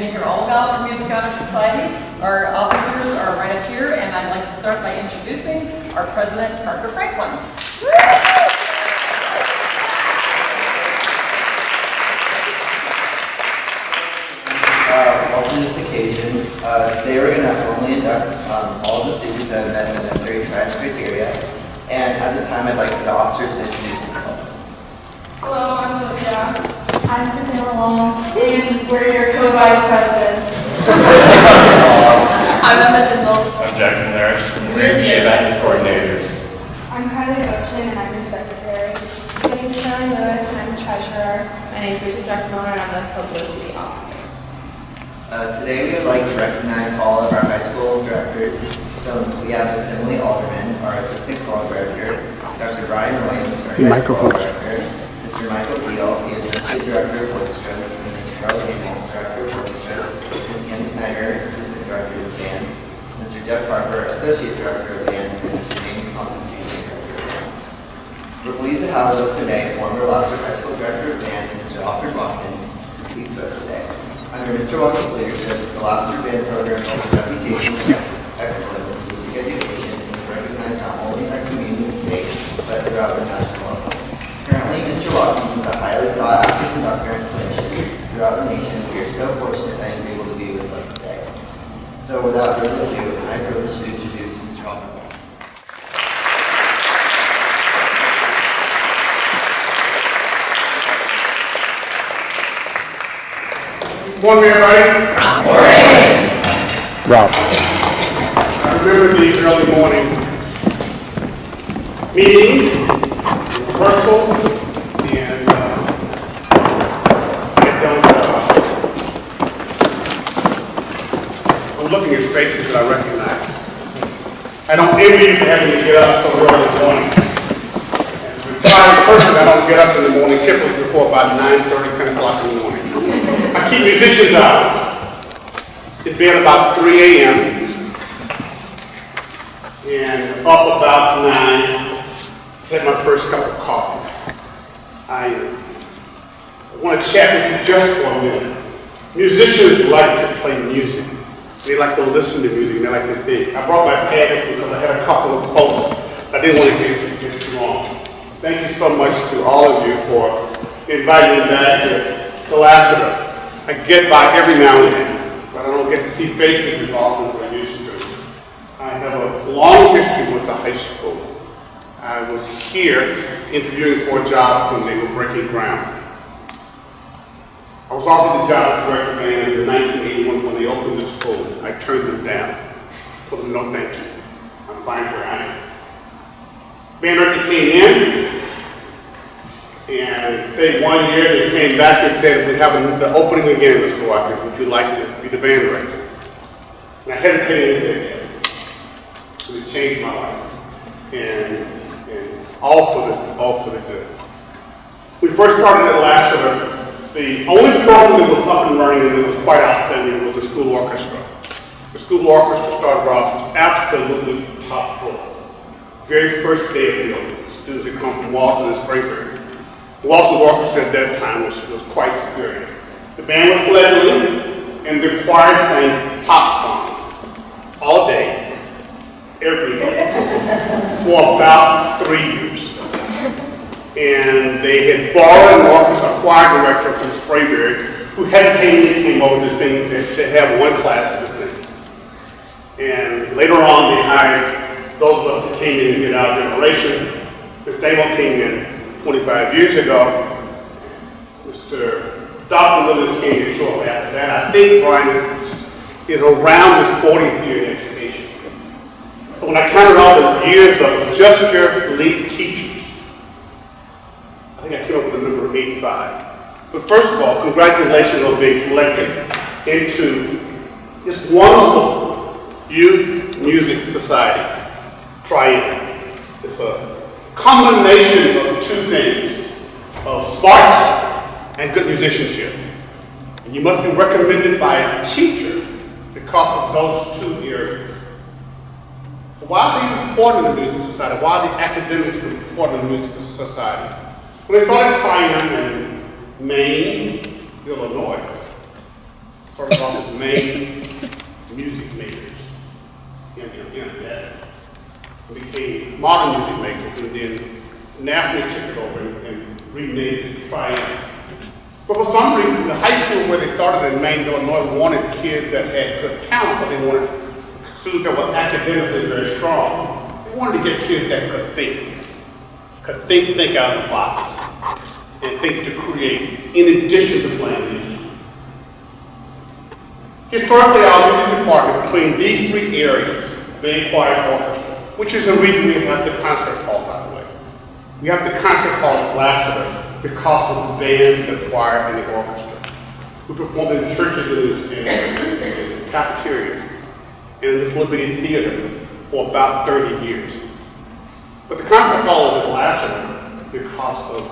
to hear all about the Music Honor Society. Our officers are right up here, and I'd like to start by introducing our president, Parker Franklin. On this occasion, today we're going to formally induct all of the students that have met the necessary triage criteria. And at this time, I'd like the officers to introduce themselves. Hello, I'm Olivia. I'm Susanna Long, and we're your co-vice presidents. I'm Emma Dindle. I'm Jackson Nash, and we're the events coordinators. I'm Kylie Ocean, and I'm your secretary. My name is Karen Lewis, and I'm the treasurer. My name is Rachel Jack-Miller, and I'm the publicity officer. Today, we would like to recognize all of our high school directors. So we have Ms. Emily Alderman, our assistant choral director, Dr. Brian Williams, our head choral director, Mr. Michael Beal, the assistant director of orchestras, and Ms. Carol Daniels, director of orchestras, Ms. Kim Snyder, assistant director of bands, Mr. Jeff Harper, associate director of bands, and Mr. James Constantine, director of bands. We're pleased to have with us today former Lassiter High School director of bands, Mr. Alfred Watkins, to speak to us today. Under Mr. Watkins' leadership, the Lassiter Band Program holds a reputation for excellence in music education and is recognized not only in our community and state, but throughout the national level. Currently, Mr. Watkins is a highly sought-after conductor and clinician throughout the nation. We are so fortunate that he is able to be with us today. So without further ado, it's my privilege to introduce Mr. Alfred Watkins. Morning, everybody. Morning. Rob. I remember the early morning meetings, rehearsals, and I'm looking at faces that I recognize. I don't envy you for having to get up so early in the morning. As a retired person, I don't get up in the morning typically before about 9:30, 10 o'clock in the morning. I keep musicians hours. It'd be at about 3 a.m. and up about 9, had my first cup of coffee. I want to chat with you just for a minute. Musicians like to play music. They like to listen to music. They like to think. I brought my pad because I had a couple of quotes I didn't want to get too long. Thank you so much to all of you for inviting me back to Lassiter. I get by every now and then, but I don't get to see faces as often as I used to. I have a long history with the high school. I was here interviewing for a job when they were breaking ground. I was offered the job of director of band in 1981 when they opened the school. I turned them down. Told them no thank you. I'm fine where I am. Band director came in, and stayed 1 year. They came back and said, "We have the opening again, Mr. Watkins. Would you like to be the band director?" And I hesitated and said yes. It changed my life, and all for the good. We first started at Lassiter. The only program that was up and running and that was quite outstanding was the school orchestra. The school orchestra started off absolutely top floor. Very first day of building, students had come from Walton and Springfield. Walton's orchestra at that time was quite superior. The band was fledgling, and the choir sang pop songs all day, every day, for about 3 years. And they had borrowed a choir director from Sprayberry, who hesitatingly came over to sing, to have one class to sing. And later on, they hired those of us that came in to get our generation. Ms. Damo came in 25 years ago. Mr. Dr. Williams came in shortly after that. I think Brian is around his 40th year in education. So when I counted all the years of just your lead teachers, I think I came up with the number 85. But first of all, congratulations on being selected into this wonderful youth music society, Triangle. It's a combination of two things, of smarts and good musicianship. And you must be recommended by a teacher because of those two areas. Why are they important in the music society? Why are the academics important in the music society? When they started Triangle in Maine, Illinois, Started off as main music makers in Odessa. Became modern music makers, and then nationally took it over and renamed it Triumph. But for some reason, the high school where they started in Maine, Illinois, wanted kids that had good talent, but they wanted students that were academically very strong. They wanted to get kids that could think out of the box, and think to create, in addition to playing music. Historically, our music department, between these three areas, band, choir, orchestra, which is the reason we have the concert hall, by the way. We have the concert hall at Lassiter because of the band, the choir, and the orchestra. We performed in churches and cafeterias and in this little bitty theater for about 30 years. But the concert hall is at Lassiter because of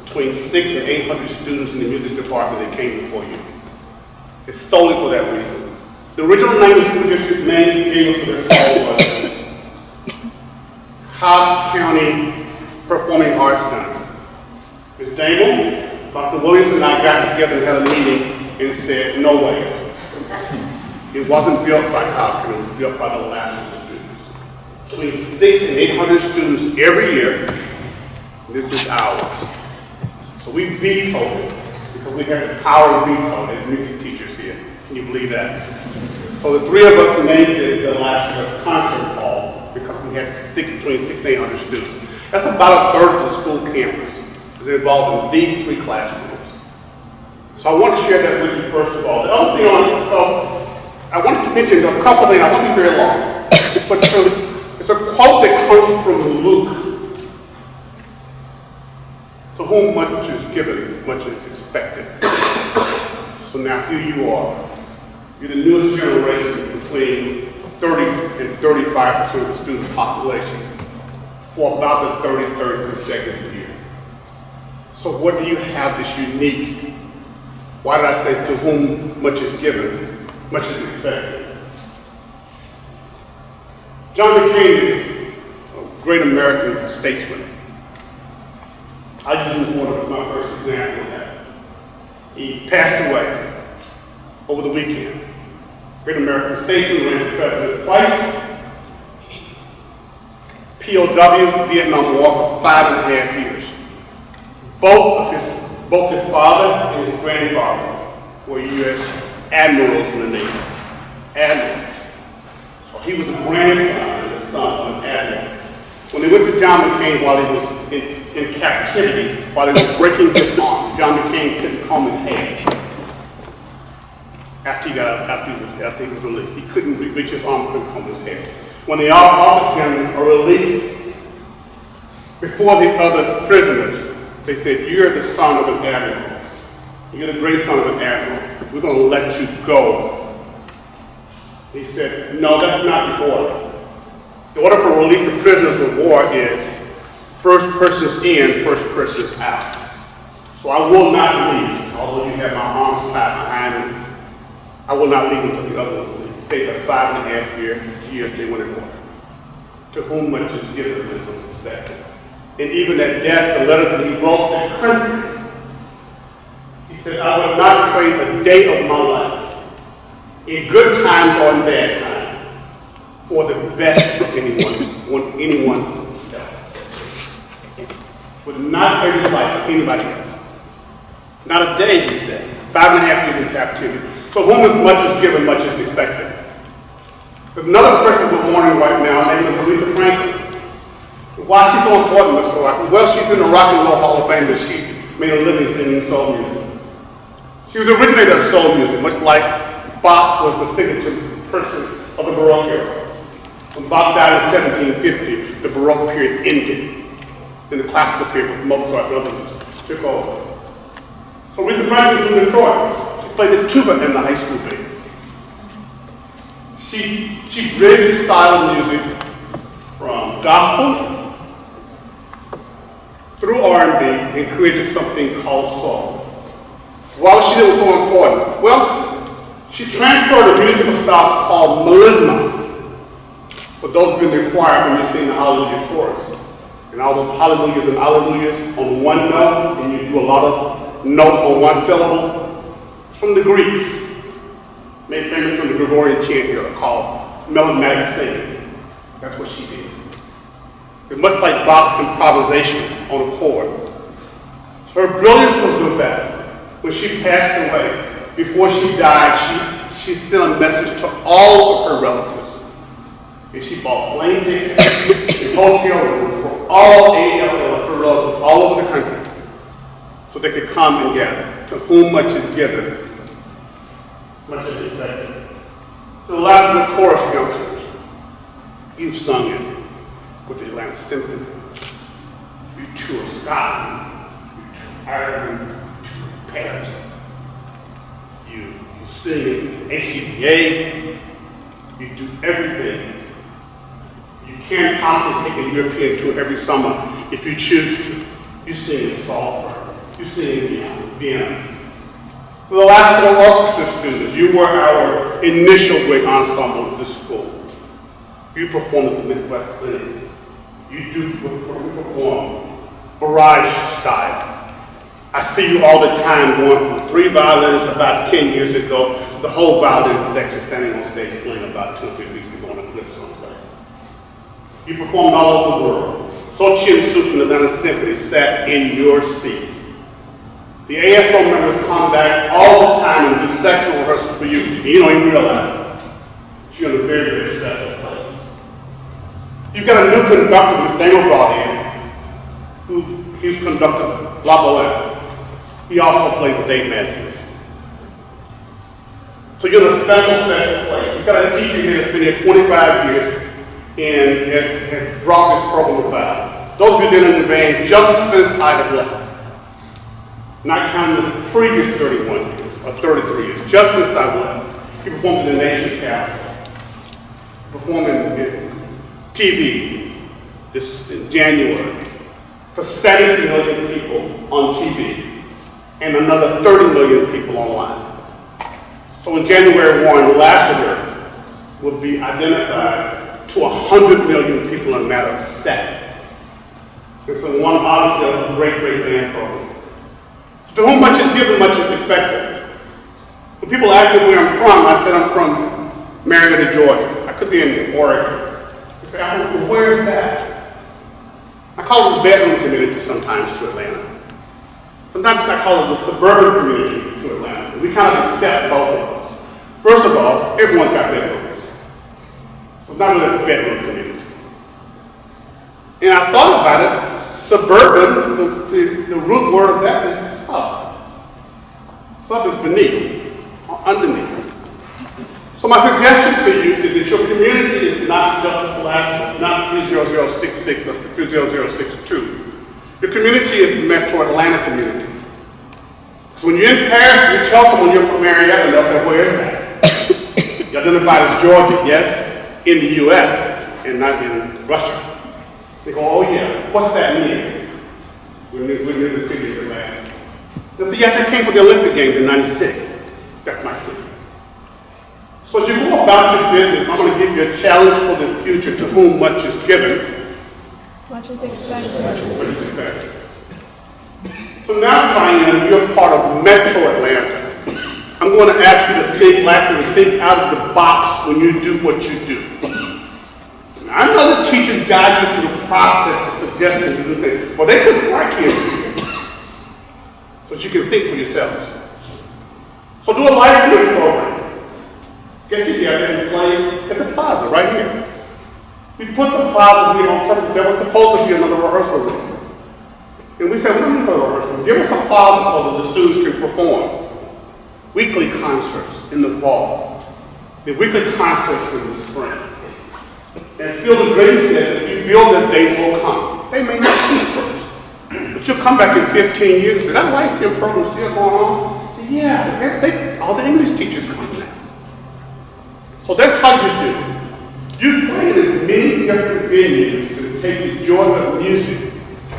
between 600 and 800 students in the music department that came before you. It's solely for that reason. The original name of the school district name gave us for this hall was Cobb County Performing Arts Center. Ms. Damel, Dr. Williams and I got together and had a meeting and said, no way. It wasn't built by Cobb County, it was built by the Lassiter students. Between 600 and 800 students every year, this is ours. So we vetoed it because we had the power of veto as music teachers here. Can you believe that? So the three of us named it the Lassiter Concert Hall because we had between 600 and 800 students. That's about a third of the school campus is involved in these three classrooms. So I want to share that with you first of all. The other thing I wanted to mention a couple things. I won't be very long. But it's a quote that comes from Luke. To whom much is given, much is expected. So now here you are. You're the newest generation between 30 and 35% of the student population for about the 33rd consecutive year. So what do you have that's unique? Why did I say to whom much is given, much is expected? John McCain is a great American statesman. I use one of my first example of that. He passed away over the weekend. Great American statesman, ran for president twice. POW, Vietnam War, for 5.5 years. Both his father and his grandfather were U.S. admirals in the Navy. Admirals. So he was the grandson and the son of an admiral. When they went to John McCain while he was in captivity, while they were breaking his arm, John McCain couldn't comb his hair. After he was released, he couldn't reach his arm, couldn't comb his hair. When they offered him a release before the other prisoners, they said, "You're the son of an admiral. You're the great son of an admiral. We're going to let you go." He said, "No, that's not the order. The order for release of prisoners of war is first persons in, first persons out. So I will not leave, although you have my arms tied behind me. I will not leave until the other ones leave." He stayed for 5.5 years they went in order. To whom much is given, much is expected. And even at death, the letter that he wrote to the country, he said, "I would not trade a day of my life, in good times or in bad times, for the best of anyone's else. Would not trade his life for anybody else. Not a day," he said. 5.5 years in captivity. So whom much is given, much is expected. There's another person we're mourning right now. Her name is Aretha Franklin. Why is she so important, Mr. Rock? Well, she's in the Rock and Roll Hall of Fame, but she made a living singing soul music. She was the originator of soul music, much like Bach was the signature person of the Baroque era. When Bach died in 1750, the Baroque period ended. Then the classical period with Mozart and others took over. So Aretha Franklin was from Detroit. She played the tuba in the high school band. She bridged the style of music from gospel through R&B and created something called soul. Why was she so important? Well, she transferred a musical style called melisma. For those who've been in the choir, when you sing the Hallelujah chorus, and all those hallelujahs and alleluias on one note, and you do a lot of notes on one syllable, from the Greeks. Gregorian chant here called melodramatic singing. That's what she did. It's much like Bach's improvisation on a chord. So her brilliance was with that. When she passed away, before she died, she sent a message to all of her relatives. And she bought plane tickets and hotel rooms for all 8 of her relatives all over the country so they could come and gather. To whom much is given, much is expected. So the last of the chorus, youngsters, you've sung it with the Atlanta Symphony. You tour Scotland, you tour Ireland, you tour Paris. You sing in ACDA, you do everything. You can't possibly take a European tour every summer if you choose to. You sing in Salzburg, you sing in Vienna. For the Lassiter Orchestra students, you were our initial great ensemble at this school. You performed at the Midwest Clinic. You perform barrage style. I see you all the time going from 3 violins about 10 years ago, the whole violin section standing on stage playing about 2 or 3 weeks ago on a clip someplace. You performed all over the world. Sochi and Suk and the Atlanta Symphony sat in your seats. The ASO members come back all the time and do section rehearsals for you, and you don't even realize it. You're in a very, very special place. You've got a new conductor, Mr. Daniel brought in, he's conductor La Boheme. He also played with Dave Matthews. So you're in a special, special place. You've got a teacher here that's been here 25 years and has brought this program about. Those of you that are in the band, just since I have left, not counting the previous 31 years, or 33 years, just since I left, he performed in the nation capital, performed in TV this in January, for 70 million people on TV and another 30 million people online. So in January 1, Lassiter will be identified to 100 million people in a matter of seconds. It's a one out of a great, great band program. To whom much is given, much is expected. When people ask me where I'm from, I said I'm from Marietta, Georgia. I could be in Oregon. They say, well, where is that? I call it the bedroom community sometimes to Atlanta. Sometimes I call it the suburban community to Atlanta. We kind of accept both of those. First of all, everyone's got bedrooms. So it's not really a bedroom community. And I thought about it, suburban, the root word of that is sub. Sub is beneath, or underneath. So my suggestion to you is that your community is not just Lassiter, not 30066 or 30062. Your community is the Metro Atlanta community. So when you're in Paris, you tell someone you're from Marietta, and they'll say, where is that? You identify as Georgia, yes, in the US, and not in Russia. They go, oh yeah, what's that mean? We're near the city of Atlanta. They say, yes, I came for the Olympic Games in '96. That's my city. So as you go about your business, I'm going to give you a challenge for the future, to whom much is given. Much is expected. Much is expected. So now, Cheyenne, you're part of Metro Atlanta. I'm going to ask you to think out of the box when you do what you do. Now, I know the teachers guide you through the process of suggesting you do things. Well, they put some criteria so that you can think for yourselves. So do a licensing program. Get together and play at the plaza right here. We put the plaza here on purpose. There was supposed to be another rehearsal room. And we said, we don't need another rehearsal room. Give us a plaza so that the students can perform. Weekly concerts in the fall. The weekly concerts in the spring. As Phil the Great said, if you build it, they will come. They may not be first. But you'll come back in 15 years and say, that licensing program still going on? I say, yeah, all the English teachers come now. So that's how you do it. You play in as many different venues to take the joy of music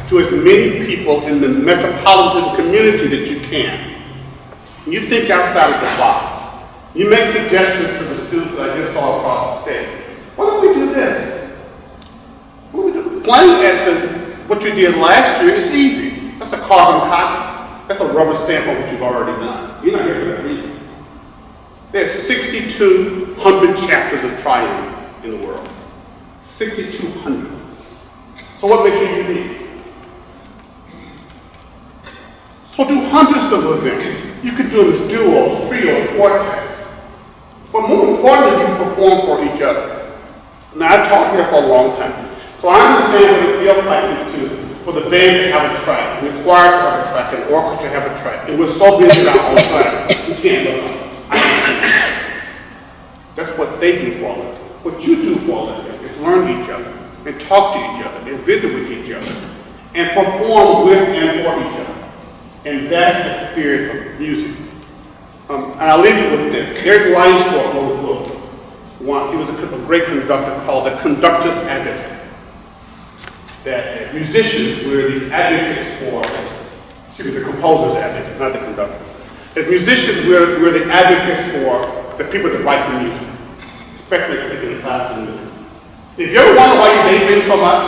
to as many people in the metropolitan community that you can. And you think outside of the box. You make suggestions to the students that I just saw across the stage. Why don't we do this? What do we do? Playing at what you did last year is easy. That's a carbon copy. That's a rubber stamp on what you've already done. You're not here for that reason. There's 6,200 chapters of triune in the world. 6,200. So what makes you unique? So do hundreds of events. You can do them as duos, trios, quartets. But more importantly, you perform for each other. Now, I've talked here for a long time. So I understand what it feels like for the band to have a track, and the choir to have a track, and the orchestra to have a track. And we're so busy with our own track, we can't look up. That's what they do for a living. What you do for a living is learn to each other, and talk to each other, and visit with each other, and perform with and for each other. And that's the spirit of music. And I'll leave you with this. Eric Weinsberg wrote a book once. He was a great conductor called The Conductor's Advocate. That musicians were the advocates for, the composer's advocates, not the conductor. As musicians, we're the advocates for the people that write the music, especially in the classical music. If you ever wonder why you daydream so much,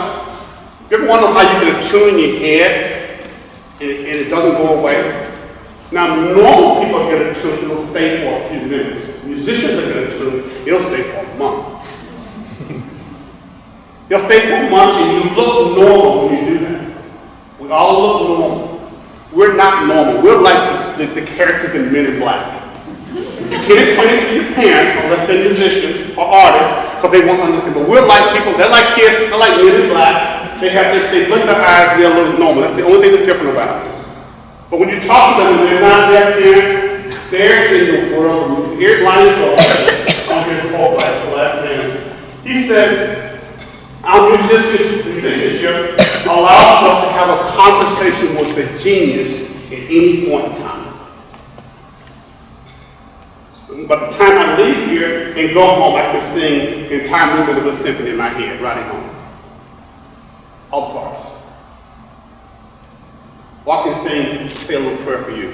if you ever wonder how you get a tune in your head and it doesn't go away, now normal people get a tune, it'll stay for a few minutes. Musicians that get a tune, it'll stay for a month. They'll stay for a month and you look normal when you do that. We all look normal. We're not normal. We're like the characters in Men in Black. You can't explain it to your parents unless they're musicians or artists because they won't understand. But we're like people, they're like kids, they're like Men in Black. They blink their eyes, they're a little normal. That's the only thing that's different about it. But when you talk to them and they're not their parents, they're in the world. Here's Lions on his profile, the last name. He says, our musicianship allows us to have a conversation with the genius at any point in time. By the time I leave here and go home, I can sing the entire movement of a symphony in my head, riding home. All parts. Or I can say a little prayer for you,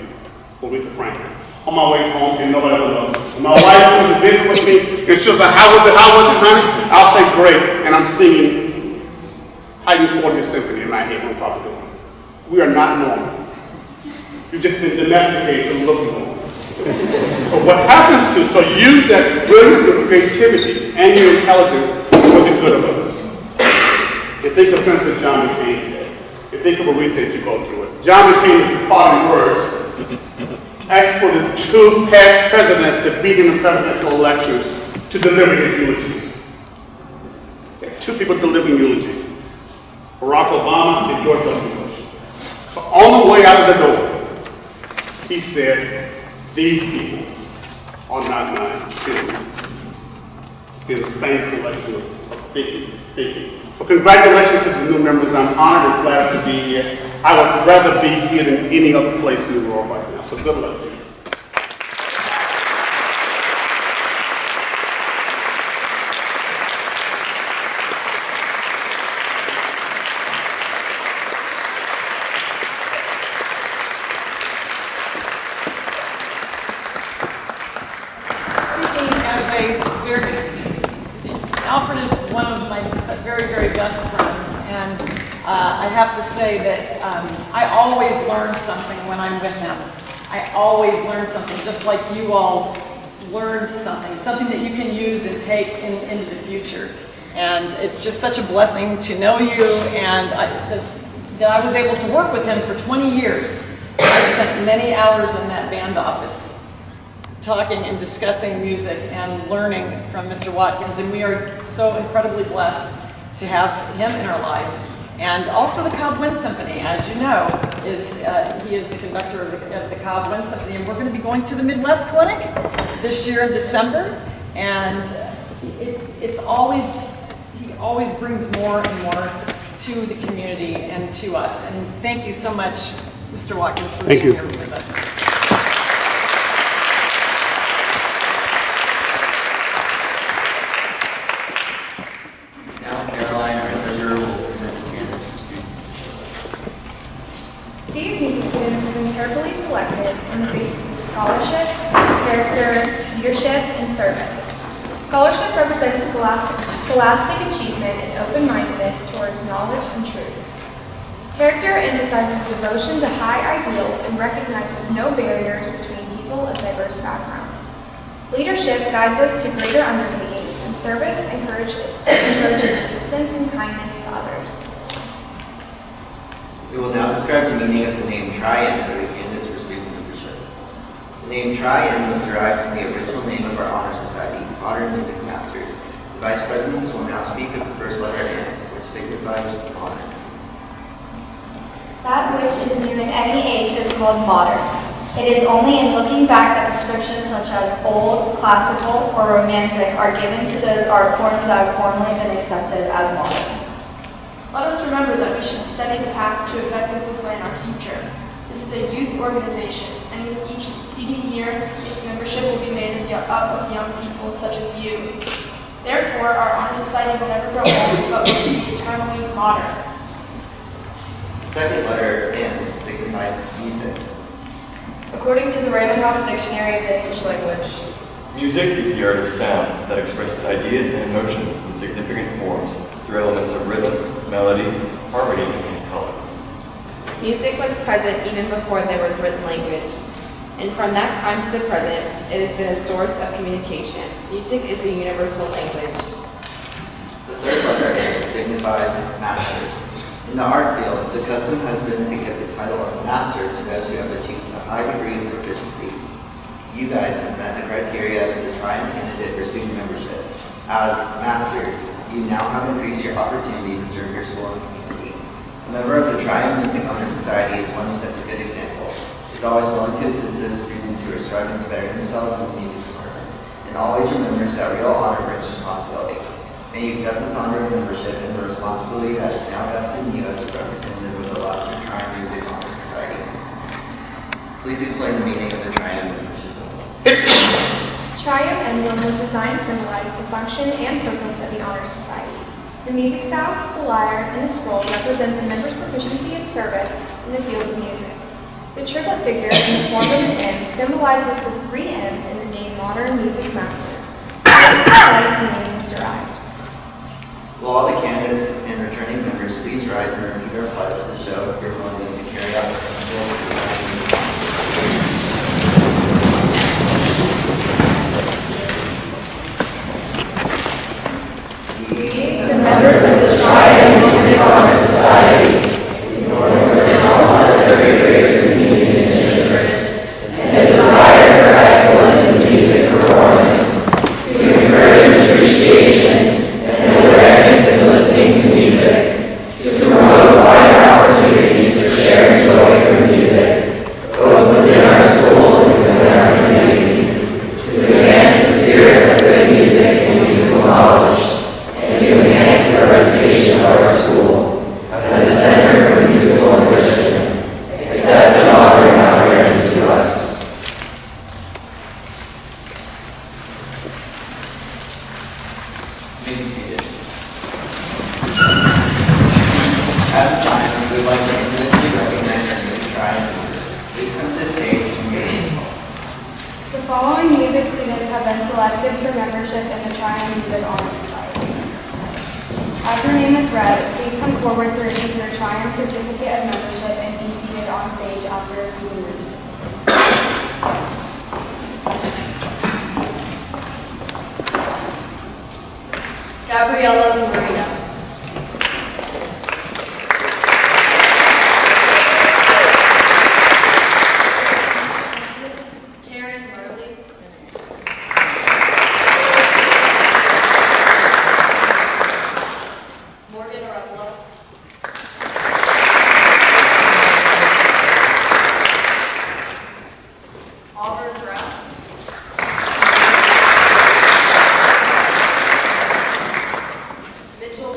for Aretha Franklin. On my way home, and nobody else knows. When my wife comes to visit with me, and she'll say, how was it, honey? I'll say, great, and I'm singing Haydn's 40th Symphony in my head on top of it. We are not normal. You've just been domesticated to look normal. So what happens so use that brilliance and creativity and your intelligence for the good of others. You think of Senator John McCain. You think of Aretha as you go through it. John McCain's parting words asked for the two past presidents that beat in the presidential elections to deliver his eulogies. There are two people delivering eulogies. Barack Obama and George W. Bush. So on the way out of the door, he said, these people are not my enemies. They're the same collection of thinking. So congratulations to the new members. I'm honored and glad to be here. I would rather be here than any other place in the world right now. So good luck to you. Alfred is one of my very, very best friends, and I have to say that I always learn something when I'm with him. I always learn something, just like you all learned something that you can use and take into the future. And it's just such a blessing to know you, and that I was able to work with him for 20 years. I spent many hours in that band office talking and discussing music and learning from Mr. Watkins, and we are so incredibly blessed to have him in our lives. And also the Cobb Wind Symphony, as you know, he is the conductor of the Cobb Wind Symphony, and we're going to be going to the Midwest Clinic this year in December, and he always brings more and more to the community and to us. And thank you so much, Mr. Watkins, for being here with us. These music students have been carefully selected on the basis of scholarship, character, leadership, and service. Scholarship represents scholastic achievement and open-mindedness towards knowledge and truth. Character emphasizes devotion to high ideals and recognizes no barriers between people of diverse backgrounds. Leadership guides us to greater undertakings, and service encourages assistance and kindness to others. We will now describe the meaning of the name Tri-M for the candidates for student membership. The name Tri-M was derived from the original name of our honor society, Modern Music Masters. The vice presidents will now speak of the first letter N, which signifies honor. That which is new in any age is called modern. It is only in looking back that descriptions such as old, classical, or romantic are given to those art forms that have formerly been accepted as modern. Let us remember that we should study the past to effectively plan our future. This is a youth organization, and with each succeeding year, its membership will be made up of young people such as you. Therefore, our honor society will never grow old, but will be eternally modern. The second letter M signifies music. According to the Random House Dictionary of the English Language, Music is the art of sound that expresses ideas and emotions in significant forms through elements of rhythm, melody, harmony, and color. Music was present even before there was written language, and from that time to the present, it has been a source of communication. Music is a universal language. The third letter M signifies masters. In the art field, the custom has been to give the title of master to those who have achieved a high degree of proficiency. You guys have met the criteria as the Tri-M candidate for student membership. As masters, you now have increased your opportunity to serve your school and community. A member of the Tri-M Music Honor Society is one who sets a good example. It's always willing to assist those students who are struggling to better themselves in the music department, and always remembers that real honor brings responsibility. May you accept this honor of membership and the responsibility that is now vested in you as a representative of the Lassiter Tri-M Music Honor Society. Please explain the meaning of the Tri-M membership. Tri-M emblem was designed to symbolize the function and purpose of the Honor Society. The music staff, the lyre, and the scroll represent the members' proficiency and service in the field of music. The triplet figure in the form of an M symbolizes the three M's in the name Modern Music Masters. The society's name was derived. Will all the candidates and returning members please rise and repeat our pledge to show your willingness to carry out the principles of the Tri-M Music Honor Society. The members of the Tri-M Music Honor Society, in order to foster greater continued interest and a desire for excellence in music performance, to encourage appreciation and awareness in listening to music, to promote wider opportunities for sharing joy from music, both within our school and within our community, to advance the spirit of good music and musical knowledge, and to enhance the reputation of our school as a center for musical enrichment, accept the honor now granted to us. You may be seated. At this time, we would like to individually recognize our new Tri-M members. Please come to the stage and your names called. The following music students have been selected for membership in the Tri-M Music Honor Society. As your name is read, please come forward to receive your Tri-M certificate of membership and be seated on stage after receiving your certificate. Gabriella Marina. Karen Marley. Morgan Arezzo. Auburn Brown. Mitchell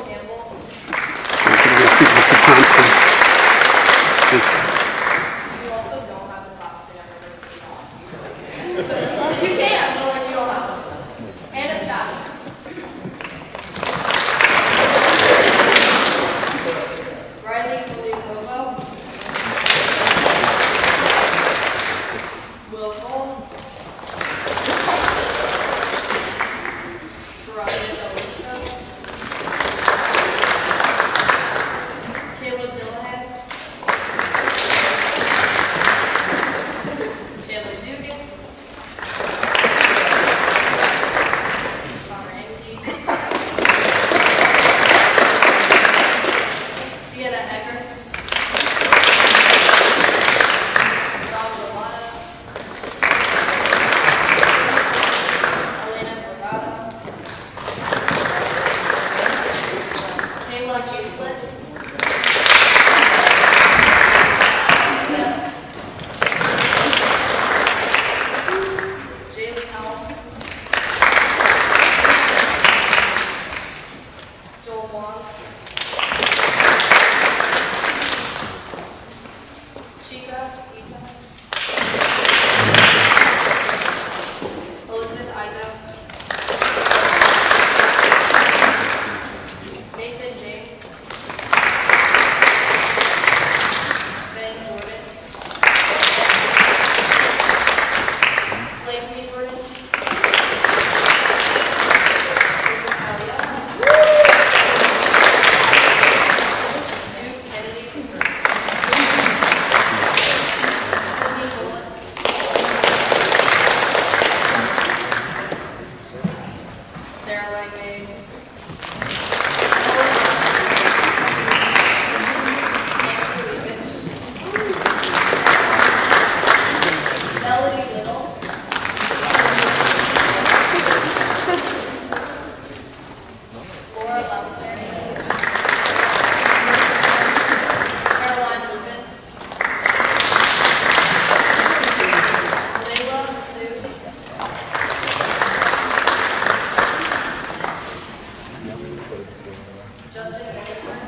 Sarah Langley. Melody Little. Laura Lassiter. Caroline Rubin. Layla Sue. Justin Whitford.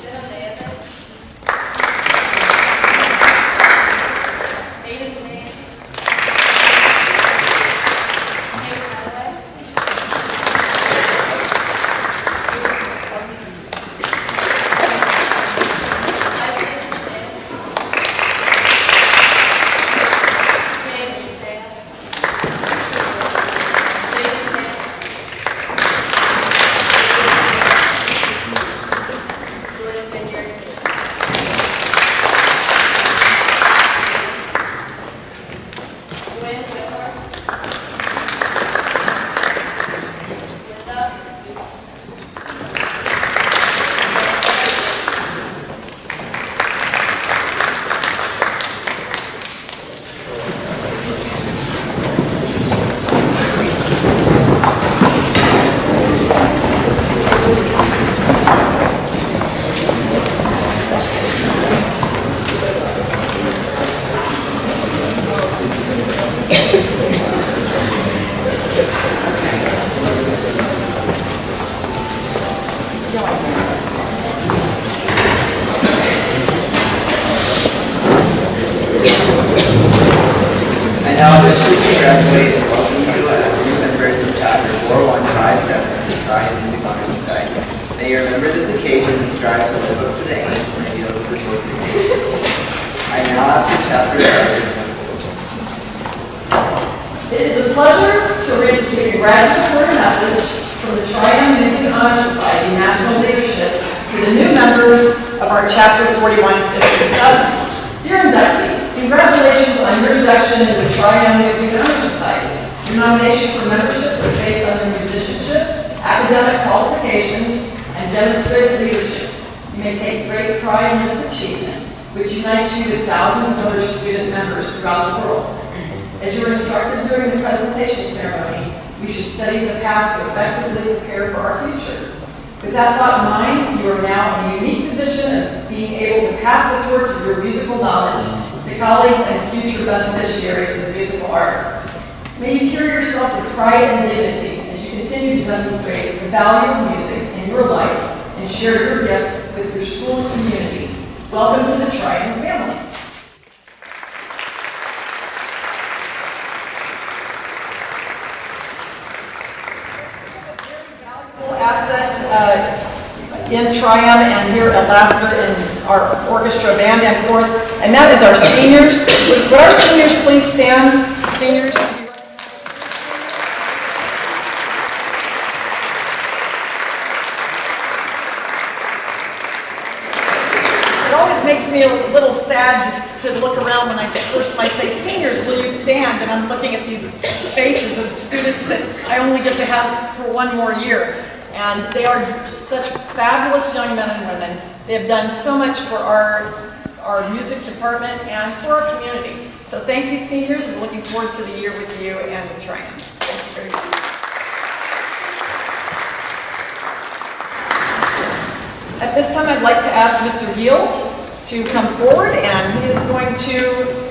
Jenna David. Aiden Payne. Kate Hadaway. Isaiah Stan. James Stan. James Stan. Jordan Vineyard. Gwen Whitmore. Linda. I now officially congratulate and welcome you as new members of Chapter 4157 of the Triad Music Honor Society. May you remember this occasion and strive to live up to the aims and ideals of this organization. I now ask your chapter president. It is a pleasure to read the congratulatory message from the Triad Music Honor Society National Leadership to the new members of our Chapter 4157. Dear inductees, congratulations on your induction into the Triad Music Honor Society. Your nomination for membership was based on your musicianship, academic qualifications, and demonstrated leadership. You may take great pride in this achievement, which unites you with thousands of other student members throughout the world. As you were instructed during the presentation ceremony, we should study the past to effectively prepare for our future. With that thought in mind, you are now in a unique position of being able to pass the torch of your musical knowledge to colleagues and future beneficiaries of the musical arts. May you carry yourself with pride and dignity as you continue to demonstrate the value of music in your life and share your gift with your school and community. Welcome to the Triad family. Asset in Triumph and here at Lassiter in our orchestra, band, and chorus, and that is our seniors. Would our seniors please stand? Seniors. It always makes me a little sad to look around when I say, seniors, will you stand? And I'm looking at these faces of students that I only get to have for one more year. And they are such fabulous young men and women. They have done so much for our music department and for our community. So thank you, seniors. We're looking forward to the year with you and with Triumph. Thank you very much. At this time, I'd like to ask Mr. Gill to come forward, and he is going to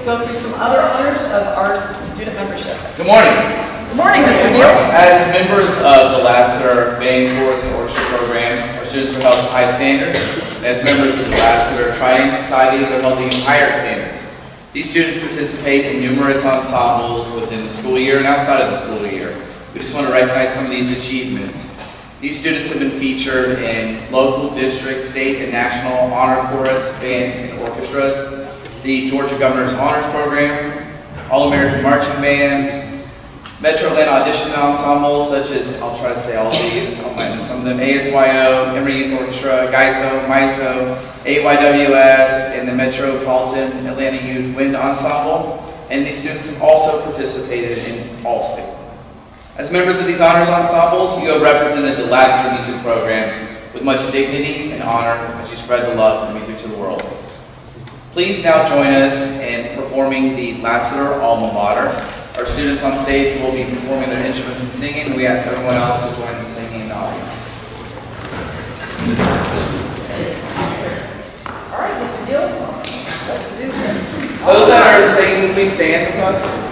go through some other honors of our student membership. Good morning. Good morning, Mr. Gill. As members of the Lassiter Band, Chorus, and Orchestra program, our students are held to high standards. As members of the Lassiter Triad Society, they're held to even higher standards. These students participate in numerous ensembles within the school year and outside of the school year. We just want to recognize some of these achievements. These students have been featured in local, district, state, and national honor chorus, band, and orchestras, the Georgia Governor's Honors Program, All-American Marching Bands, Metro Atlanta audition ensembles such as, I'll try to say all of these, I'll might miss some of them, ASYO, Emory Youth Orchestra, GISO, MISO, AYWS, and the Metropolitan Atlanta Youth Wind Ensemble. and these students have also participated in all state. As members of these honors ensembles, you have represented the Lassiter music programs with much dignity and honor as you spread the love of music to the world. Please now join us in performing the Lassiter alma mater. Our students on stage will be performing their instruments and singing. We ask everyone else to join in singing in the audience. All right, Mr. Gill, let's do this. Those that are singing, please stand with us.